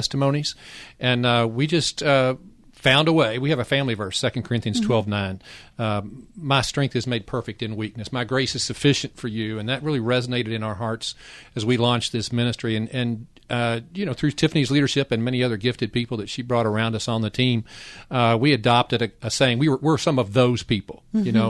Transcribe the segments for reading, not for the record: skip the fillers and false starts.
testimonies, and we just found a way. We have a family verse, 2 Corinthians 12:9. My strength is made perfect in weakness. My grace is sufficient for you. And that really resonated in our hearts as we launched this ministry. And through Tiffany's leadership and many other gifted people that she brought around us on the team, we adopted a saying. We're some of those people.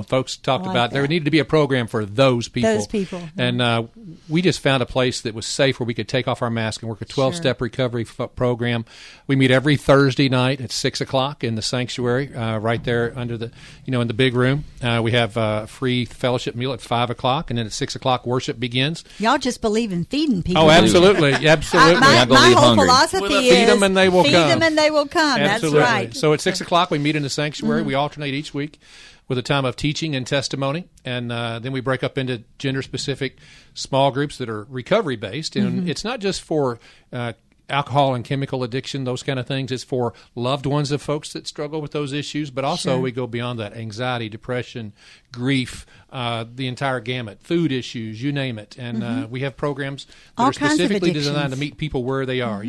Folks talked about there needed to be a program for those people. Those people. And we just found a place that was safe where we could take off our mask and work a 12-step recovery program. We meet every Thursday night at 6 o'clock in the sanctuary, right there under the, in the big room. We have a free fellowship meal at 5 o'clock, and then at 6 o'clock worship begins. Y'all just believe in feeding people. Oh, absolutely, absolutely. My whole philosophy is feed them and they will come. Feed them and they will come. Absolutely. That's right. So at 6 o'clock we meet in the sanctuary. We alternate each week with a time of teaching and testimony, and then we break up into gender-specific small groups that are recovery-based. And it's not just for alcohol and chemical addiction, those kind of things. It's for loved ones of folks that struggle with those issues, but also we go beyond that: anxiety, depression, grief, the entire gamut, food issues, you name it. And we have programs that are specifically designed to meet people where they are.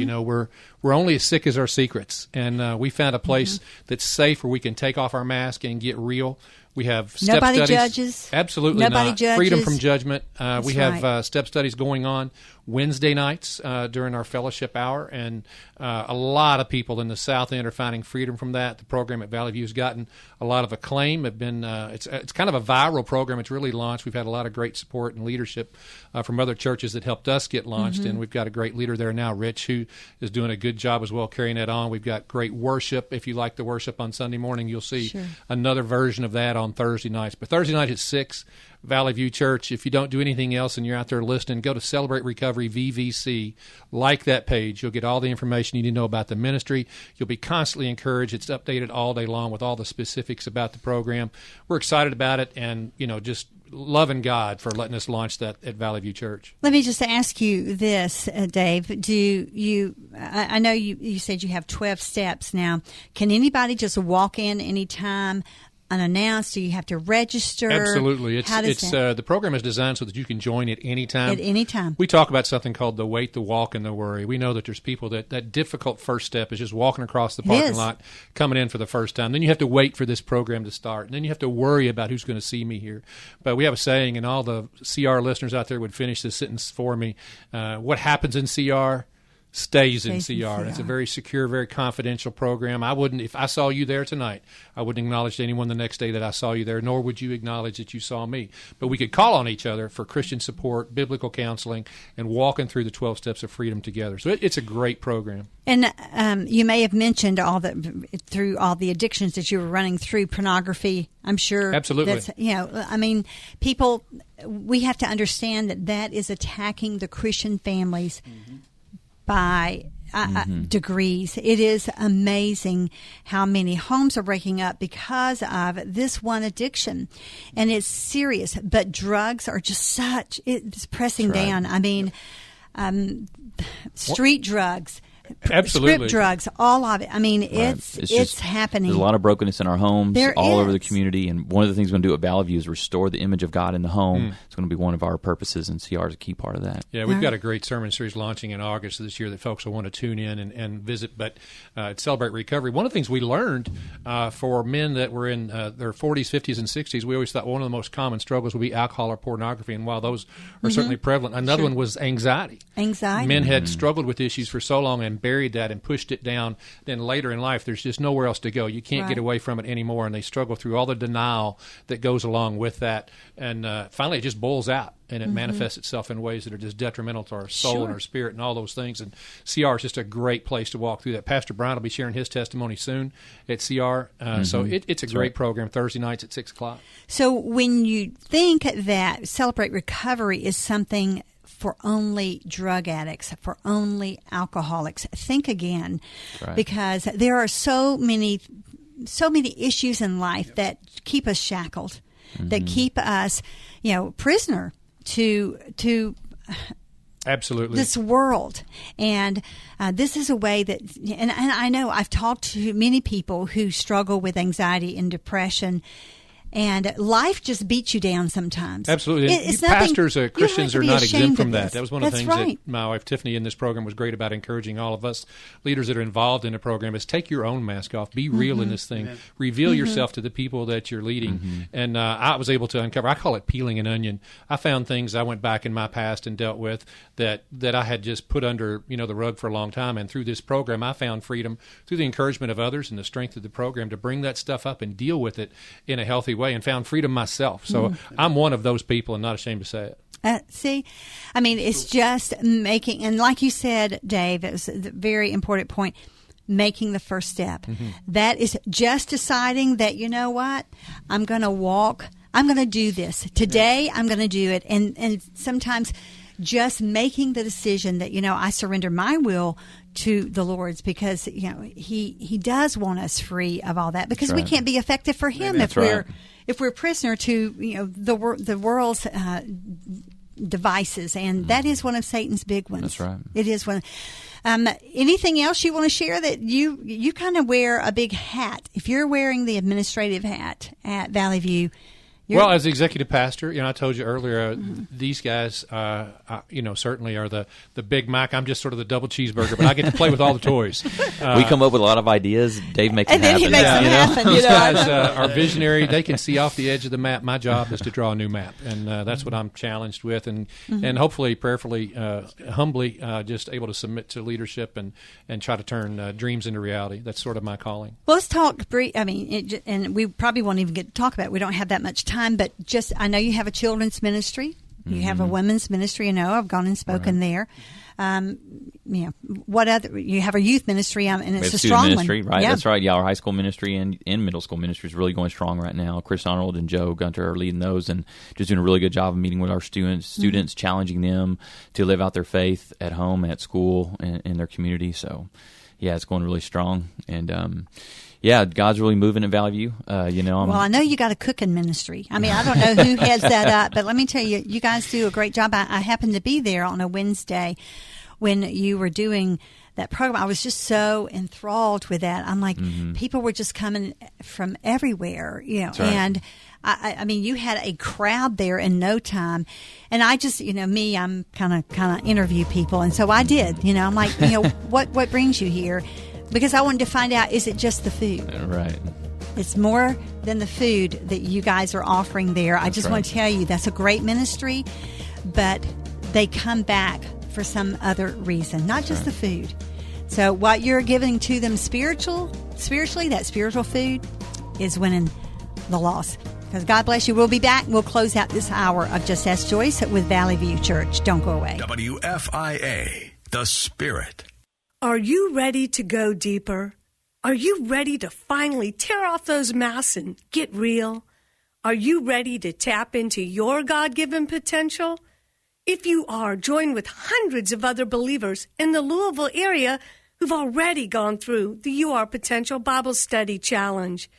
We're only as sick as our secrets, and we found a place that's safe where we can take off our mask and get real. We have step Nobody studies. Judges. Absolutely Nobody not. Judges. Freedom from judgment. That's we have right. step studies going on Wednesday nights during our fellowship hour, and a lot of people in the South End are finding freedom from that. The program at Valley View has gotten a lot of acclaim. It's kind of a viral program. It's really launched. We've had a lot of great support and leadership from other churches that helped us get launched, and we've got a great leader there now, Rich, who is doing a good job as well carrying that on. We've got great worship. If you like the worship on Sunday morning, you'll see another version of that on Thursday nights. But Thursday night at 6, Valley View Church. If you don't do anything else and you're out there listening, go to Celebrate Recovery VVC. Like that page. You'll get all the information you need to know about the ministry. You'll be constantly encouraged. It's updated all day long with all the specifics about the program. We're excited about it, and just loving God for letting us launch that at Valley View Church. Let me just ask you this, Dave. I know you said you have 12 steps now. Can anybody just walk in anytime, unannounced? Do you have to register? Absolutely. The program is designed so that you can join at any time. At any time. We talk about something called the wait, the walk, and the worry. We know that there's people that difficult first step is just walking across the parking lot, coming in for the first time. Then you have to wait for this program to start. And then you have to worry about who's going to see me here. But we have a saying, and all the CR listeners out there would finish this sentence for me. What happens in CR stays in CR. It's a very secure, very confidential program. If I saw you there tonight, I wouldn't acknowledge to anyone the next day that I saw you there, nor would you acknowledge that you saw me. But we could call on each other for Christian support, biblical counseling, and walking through the 12 steps of freedom together. So it's a great program. And you may have mentioned through all the addictions that you were running through, pornography, I'm sure. Absolutely. People, we have to understand that is attacking the Christian families by degrees. It is amazing how many homes are breaking up because of this one addiction. And it's serious, but drugs are just it's pressing down. I mean, street drugs, absolutely, script drugs, all of it. I mean, it's happening. There's a lot of brokenness in our homes all over the community, and one of the things we're going to do at Valley View is restore the image of God in the home. It's going to be one of our purposes, and CR is a key part of that. Yeah, we've got a great sermon series launching in August of this year that folks will want to tune in and visit. But at Celebrate Recovery, one of the things we learned for men that were in their 40s, 50s, and 60s, we always thought one of the most common struggles would be alcohol or pornography, and while those are certainly prevalent, another one was anxiety. Men had struggled with issues for so long and buried that and pushed it down. Then later in life, there's just nowhere else to go. You can't get away from it anymore, and they struggle through all the denial that goes along with that. And finally, it just boils out, and it manifests itself in ways that are just detrimental to our soul and our spirit and all those things. And CR is just a great place to walk through that. Pastor Brian will be sharing his testimony soon at CR. So it's a great program, Thursday nights at 6 o'clock. So when you think that Celebrate Recovery is something for only drug addicts, for only alcoholics, think again, because there are so many issues in life that keep us shackled, that keep us, prisoner to absolutely this world. And this is a way that, and I know I've talked to many people who struggle with anxiety and depression, And life just beats you down sometimes. Absolutely. It's pastors, Christians are not exempt from that. This. That was one of the That's things right. that my wife Tiffany in this program was great about encouraging all of us leaders that are involved in the program is take your own mask off. Be real in this thing. Reveal yourself to the people that you're leading. And I was able to uncover, I call it peeling an onion. I found things I went back in my past and dealt with that I had just put under the rug for a long time. And through this program, I found freedom through the encouragement of others and the strength of the program to bring that stuff up and deal with it in a healthy way, and found freedom myself. So I'm one of those people and not ashamed to say it. See, I mean, it's just making, and like you said, Dave, it was a very important point, making the first step. That is just deciding that, you know what, I'm going to walk, I'm going to do this. Today, I'm going to do it. And sometimes just making the decision that, I surrender my will to the Lord's, because he does want us free of all that, because we can't be effective for him if we're prisoner to the world's devices, and that is one of Satan's big ones. That's right. It is one. Anything else you want to share? That you kind of wear a big hat. If you're wearing the administrative hat at Valley View. Well, as the executive pastor, I told you earlier, these guys, certainly are the Big Mac. I'm just sort of the double cheeseburger, but I get to play with all the toys. We come up with a lot of ideas. Dave makes and them then happen. He makes them happen. These guys are visionary. They can see off the edge of the map. My job is to draw a new map, and that's what I'm challenged with, and hopefully, prayerfully, humbly, just able to submit to leadership and try to turn dreams into reality. That's sort of my calling. Well, let's talk. And we probably won't even get to talk about it. We don't have that much time, but I know you have a children's ministry. You have a women's ministry. I've gone and spoken there. What other? You have a youth ministry, and it's a strong ministry, one, right? Yeah. That's right. Yeah, our high school ministry and middle school ministry is really going strong right now. Chris Arnold and Joe Gunter are leading those, and just doing a really good job of meeting with our students, challenging them to live out their faith at home, at school, and in their community. So, yeah, it's going really strong, and yeah, God's really moving at Valley View. Well, I know you got a cooking ministry. I mean, I don't know who heads that up, but let me tell you, you guys do a great job. I happened to be there on a Wednesday when you were doing that program. I was just so enthralled with that. I'm like, people were just coming from everywhere, That's right. And I mean, you had a crowd there in no time. And I just, I'm kind of interview people. And so I did, I'm like, what brings you here? Because I wanted to find out, is it just the food? Right. It's more than the food that you guys are offering there. I just want to tell you, that's a great ministry, but they come back for some other reason, not just the food. So what you're giving to them spiritually, that spiritual food is winning the loss. Because God bless you. We'll be back. We'll close out this hour of Just Ask Joyce with Valley View Church. Don't go away. WFIA, The Spirit. Are you ready to go deeper? Are you ready to finally tear off those masks and get real? Are you ready to tap into your God-given potential? If you are, join with hundreds of other believers in the Louisville area who've already gone through the You Are Potential Bible Study Challenge.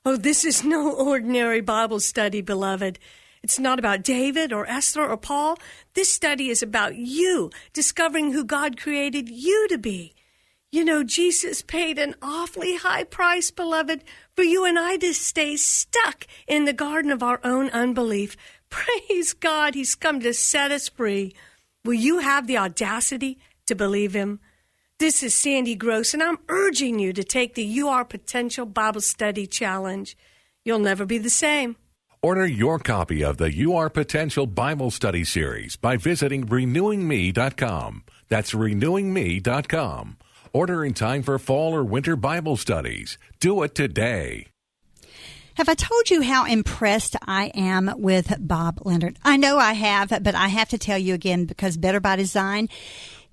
Oh, this is no ordinary Bible study, beloved. It's not about David or Esther or Paul. This study is about you discovering who God created you to be. Jesus paid an awfully high price, beloved, for you and I to stay stuck in the garden of our own unbelief. Praise God, He's come to set us free. Will you have the audacity to believe Him? This is Sandy Gross, and I'm urging you to take the You Are Potential Bible Study Challenge. You'll never be the same. Order your copy of the You Are Potential Bible Study Series by visiting renewingme.com. That's renewingme.com. Order in time for fall or winter Bible studies. Do it today. Have I told you how impressed I am with Bob Leonard? I know I have, but I have to tell you again, because Better by Design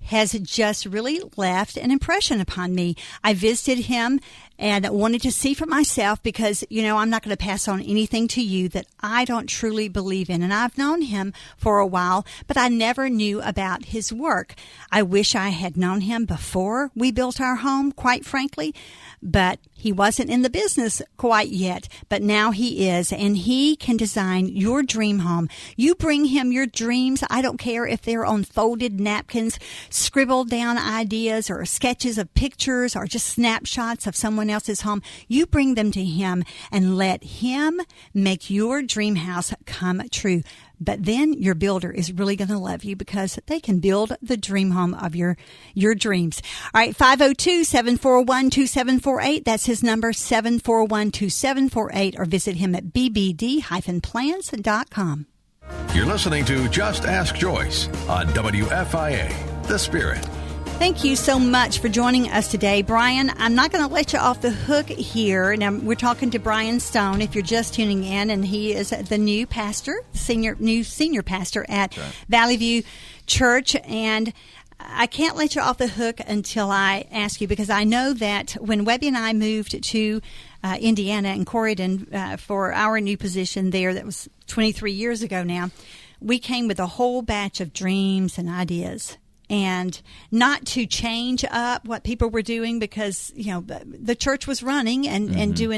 has just really left an impression upon me. I visited him and wanted to see for myself, because, I'm not going to pass on anything to you that I don't truly believe in. And I've known him for a while, but I never knew about his work. I wish I had known him before we built our home, quite frankly, but he wasn't in the business quite yet. But now he is, and he can design your dream home. You bring him your dreams. I don't care if they're on folded napkins, scribbled down ideas, or sketches of pictures, or just snapshots of someone someone else's home, you bring them to Him and let Him make your dream house come true. But then your builder is really going to love you because they can build the dream home of your dreams. All right, 502-741-2748. That's his number, 741-2748, or visit him at bbd-plans.com. You're listening to Just Ask Joyce on WFIA, The Spirit. Thank you so much for joining us today. Brian, I'm not going to let you off the hook here. Now, we're talking to Brian Stone, if you're just tuning in, and he is the new pastor, new senior pastor at Valley View Church. And I can't let you off the hook until I ask you, because I know that when Webby and I moved to Indiana and Corydon for our new position there, that was 23 years ago now, we came with a whole batch of dreams and ideas. And not to change up what people were doing, because, the church was running and doing